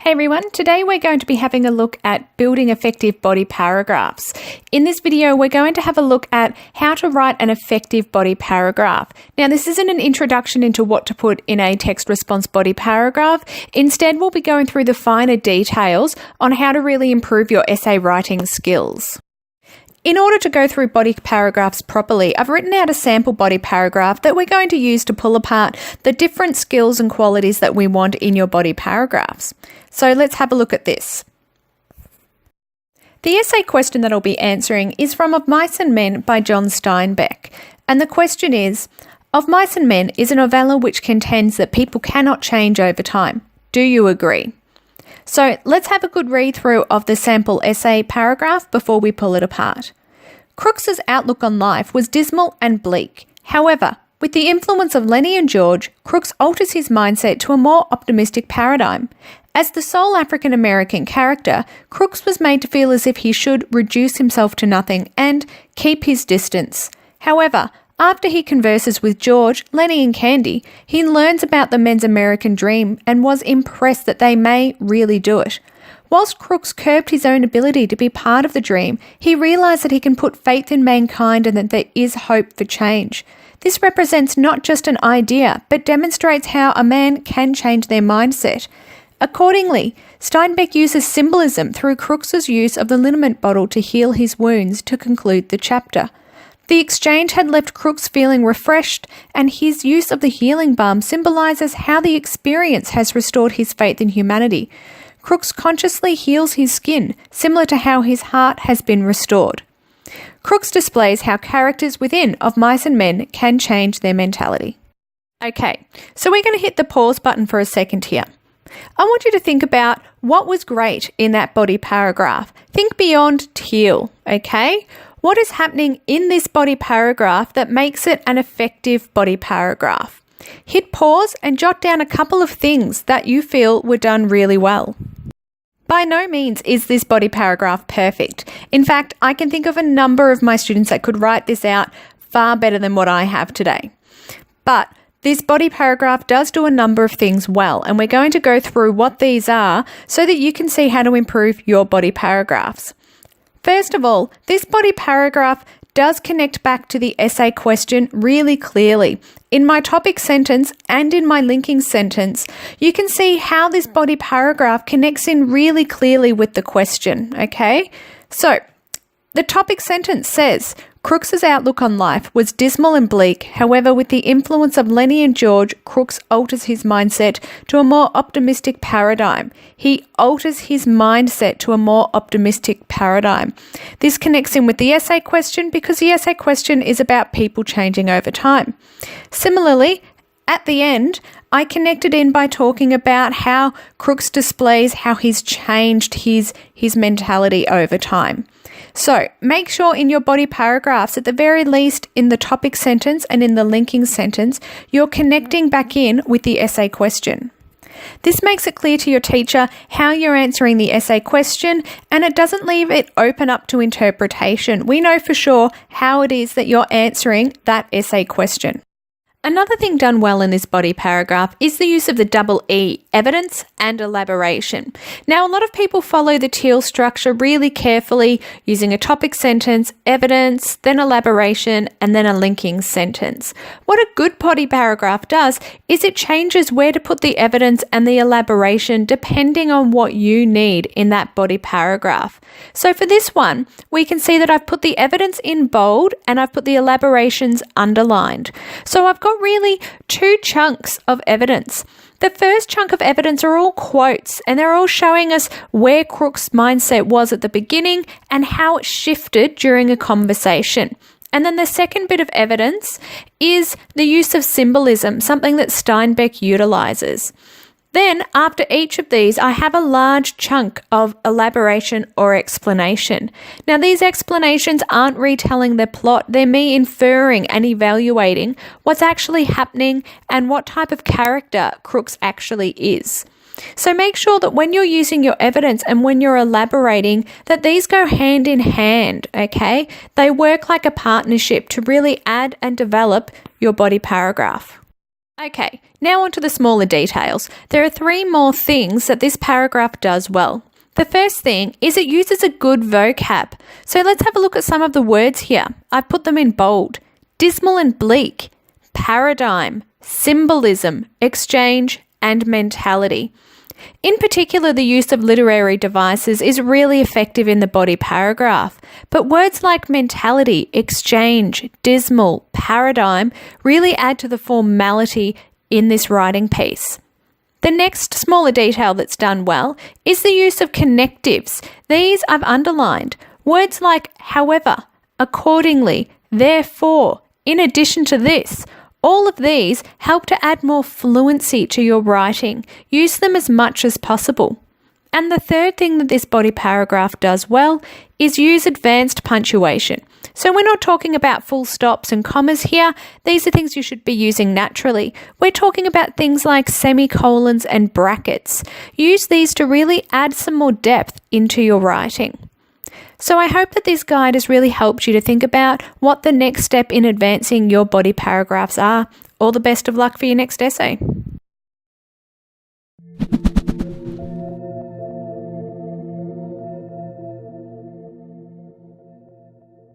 Hey everyone, today we're going to be having a look at building effective body paragraphs. In this video, we're going to have a look at how to write an effective body paragraph. Now, this isn't an introduction into what to put in a text response body paragraph. Instead, we'll be going through the finer details on how to really improve your essay writing skills. In order to go through body paragraphs properly, I've written out a sample body paragraph that we're going to use to pull apart the different skills and qualities that we want in your body paragraphs. So let's have a look at this. The essay question that I'll be answering is from Of Mice and Men by John Steinbeck. And the question is, Of Mice and Men is a novella which contends that people cannot change over time. Do you agree? So let's have a good read through of the sample essay paragraph before we pull it apart. Crooks's outlook on life was dismal and bleak. However, with the influence of Lenny and George, Crooks alters his mindset to a more optimistic paradigm. As the sole African American character, Crooks was made to feel as if he should reduce himself to nothing and keep his distance. However, after he converses with George, Lenny and Candy, he learns about the men's American dream and was impressed that they may really do it. Whilst Crooks curbed his own ability to be part of the dream, he realised that he can put faith in mankind and that there is hope for change. This represents not just an idea, but demonstrates how a man can change their mindset. Accordingly, Steinbeck uses symbolism through Crooks's use of the liniment bottle to heal his wounds to conclude the chapter. The exchange had left Crooks feeling refreshed, and his use of the healing balm symbolises how the experience has restored his faith in humanity. Crooks consciously heals his skin, similar to how his heart has been restored. Crooks displays how characters within Of Mice and Men can change their mentality. Okay, so we're going to hit the pause button for a second here. I want you to think about what was great in that body paragraph. Think beyond TEEL, okay? What is happening in this body paragraph that makes it an effective body paragraph? Hit pause and jot down a couple of things that you feel were done really well. By no means is this body paragraph perfect. In fact, I can think of a number of my students that could write this out far better than what I have today. But this body paragraph does do a number of things well, and we're going to go through what these are so that you can see how to improve your body paragraphs. First of all, this body paragraph does connect back to the essay question really clearly. In my topic sentence and in my linking sentence, you can see how this body paragraph connects in really clearly with the question, okay? So, the topic sentence says, Crooks's outlook on life was dismal and bleak. However, with the influence of Lenny and George, Crooks alters his mindset to a more optimistic paradigm. He alters his mindset to a more optimistic paradigm. This connects in with the essay question because the essay question is about people changing over time. Similarly, at the end, I connected in by talking about how Crooks displays how he's changed his mentality over time. So make sure in your body paragraphs, at the very least in the topic sentence and in the linking sentence, you're connecting back in with the essay question. This makes it clear to your teacher how you're answering the essay question, and it doesn't leave it open up to interpretation. We know for sure how it is that you're answering that essay question. Another thing done well in this body paragraph is the use of the double E, evidence and elaboration. Now, a lot of people follow the TEEL structure really carefully, using a topic sentence, evidence, then elaboration, and then a linking sentence. What a good body paragraph does is it changes where to put the evidence and the elaboration depending on what you need in that body paragraph. So for this one, we can see that I've put the evidence in bold and I've put the elaborations underlined. So I've got really two chunks of evidence. The first chunk of evidence are all quotes, and they're all showing us where Crooks' mindset was at the beginning and how it shifted during a conversation. And then the second bit of evidence is the use of symbolism, something that Steinbeck utilizes. Then, after each of these, I have a large chunk of elaboration or explanation. Now, these explanations aren't retelling the plot, they're me inferring and evaluating what's actually happening and what type of character Crooks actually is. So make sure that when you're using your evidence and when you're elaborating, that these go hand in hand, okay? They work like a partnership to really add and develop your body paragraph. Okay, now on to the smaller details. There are 3 more things that this paragraph does well. The first thing is it uses a good vocab. So let's have a look at some of the words here. I've put them in bold. Dismal and bleak, paradigm, symbolism, exchange, and mentality. In particular, the use of literary devices is really effective in the body paragraph, but words like mentality, exchange, dismal, paradigm really add to the formality in this writing piece. The next smaller detail that's done well is the use of connectives. These I've underlined. Words like however, accordingly, therefore, in addition to this. All of these help to add more fluency to your writing. Use them as much as possible. And the third thing that this body paragraph does well is use advanced punctuation. So we're not talking about full stops and commas here. These are things you should be using naturally. We're talking about things like semicolons and brackets. Use these to really add some more depth into your writing. So I hope that this guide has really helped you to think about what the next step in advancing your body paragraphs are. All the best of luck for your next essay.